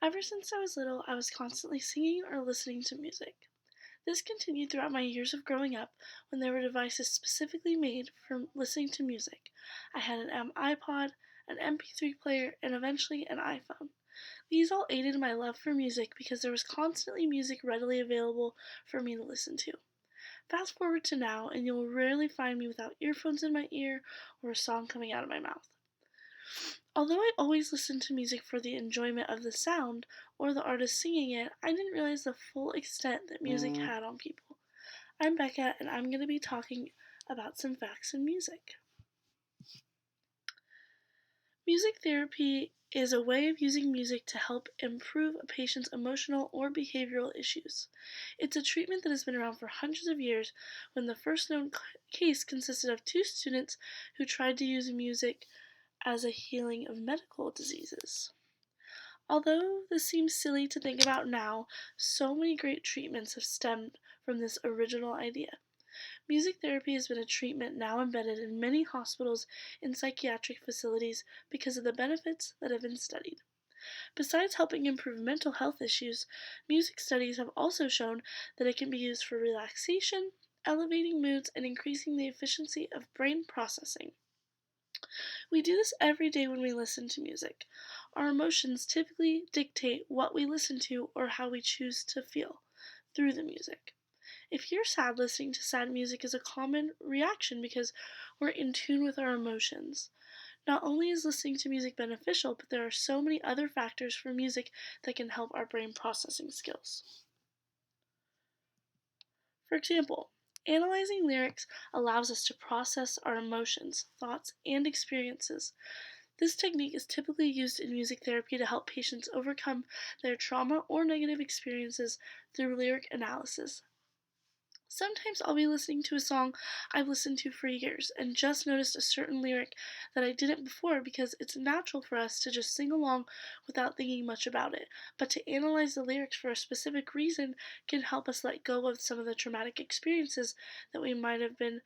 Ever since I was little, I was constantly singing or listening to music. This continued throughout my years of growing up when there were devices specifically made for listening to music. I had an iPod, an MP3 player, and eventually an iPhone. These all aided my love for music because there was constantly music readily available for me to listen to. Fast forward to now, and you'll rarely find me without earphones in my ear or a song coming out of my mouth. Although I always listened to music for the enjoyment of the sound or the artist singing it, I didn't realize the full extent that music had on people. I'm Becca, and I'm going to be talking about some facts in music. Music therapy is a way of using music to help improve a patient's emotional or behavioral issues. It's a treatment that has been around for hundreds of years, when the first known case consisted of two students who tried to use music as a healing of medical diseases. Although this seems silly to think about now, so many great treatments have stemmed from this original idea. Music therapy has been a treatment now embedded in many hospitals and psychiatric facilities because of the benefits that have been studied. Besides helping improve mental health issues, music studies have also shown that it can be used for relaxation, elevating moods, and increasing the efficiency of brain processing. We do this every day when we listen to music. Our emotions typically dictate what we listen to or how we choose to feel through the music. If you're sad, listening to sad music is a common reaction because we're in tune with our emotions. Not only is listening to music beneficial, but there are so many other factors for music that can help our brain processing skills. For example, analyzing lyrics allows us to process our emotions, thoughts, and experiences. This technique is typically used in music therapy to help patients overcome their trauma or negative experiences through lyric analysis. Sometimes I'll be listening to a song I've listened to for years and just noticed a certain lyric that I didn't before, because it's natural for us to just sing along without thinking much about it. But to analyze the lyrics for a specific reason can help us let go of some of the traumatic experiences that we might have been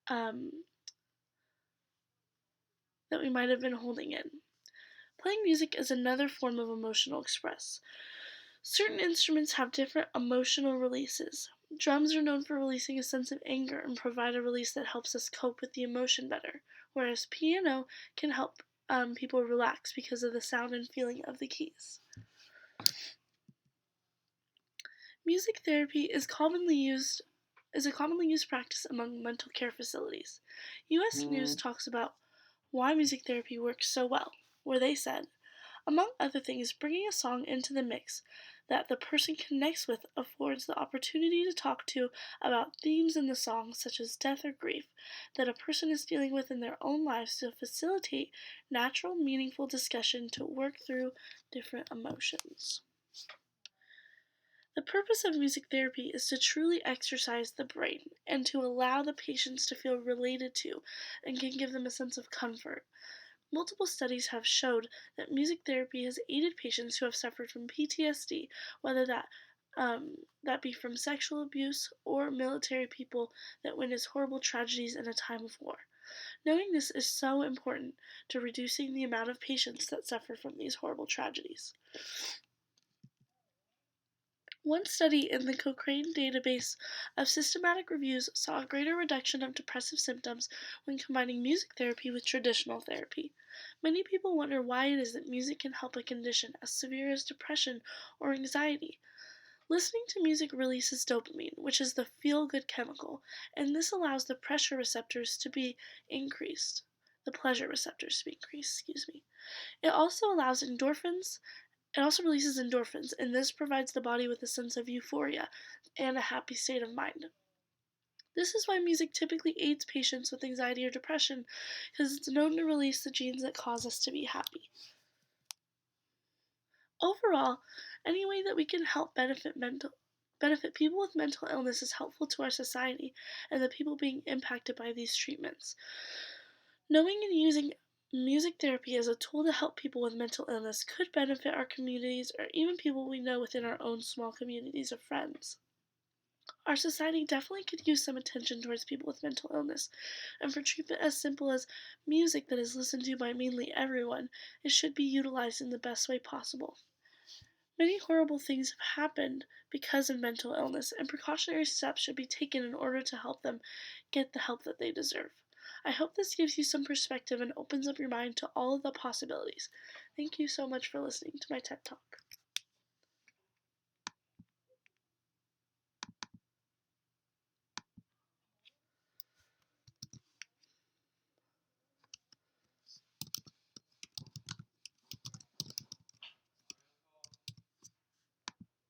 um, holding in. Playing music is another form of emotional express. Certain instruments have different emotional releases. Drums are known for releasing a sense of anger and provide a release that helps us cope with the emotion better, whereas piano can help people relax because of the sound and feeling of the keys. Music therapy is a commonly used practice among mental care facilities. US News talks about why music therapy works so well, where they said, among other things, bringing a song into the mix that the person connects with affords the opportunity to talk to about themes in the song, such as death or grief, that a person is dealing with in their own lives, to facilitate natural, meaningful discussion to work through different emotions. The purpose of music therapy is to truly exercise the brain and to allow the patients to feel related to and can give them a sense of comfort. Multiple studies have showed that music therapy has aided patients who have suffered from PTSD, whether that be from sexual abuse or military people that witness horrible tragedies in a time of war. Knowing this is so important to reducing the amount of patients that suffer from these horrible tragedies. One study in the Cochrane database of systematic reviews saw a greater reduction of depressive symptoms when combining music therapy with traditional therapy. Many people wonder why it is that music can help a condition as severe as depression or anxiety. Listening to music releases dopamine, which is the feel-good chemical, and this allows the pleasure receptors to be increased. It also releases endorphins, and this provides the body with a sense of euphoria and a happy state of mind. This is why music typically aids patients with anxiety or depression, because it's known to release the genes that cause us to be happy. Overall, any way that we can help benefit people with mental illness is helpful to our society and the people being impacted by these treatments. Knowing and using music therapy as a tool to help people with mental illness could benefit our communities or even people we know within our own small communities of friends. Our society definitely could use some attention towards people with mental illness, and for treatment as simple as music that is listened to by mainly everyone, it should be utilized in the best way possible. Many horrible things have happened because of mental illness, and precautionary steps should be taken in order to help them get the help that they deserve. I hope this gives you some perspective and opens up your mind to all of the possibilities. Thank you so much for listening to my TED Talk.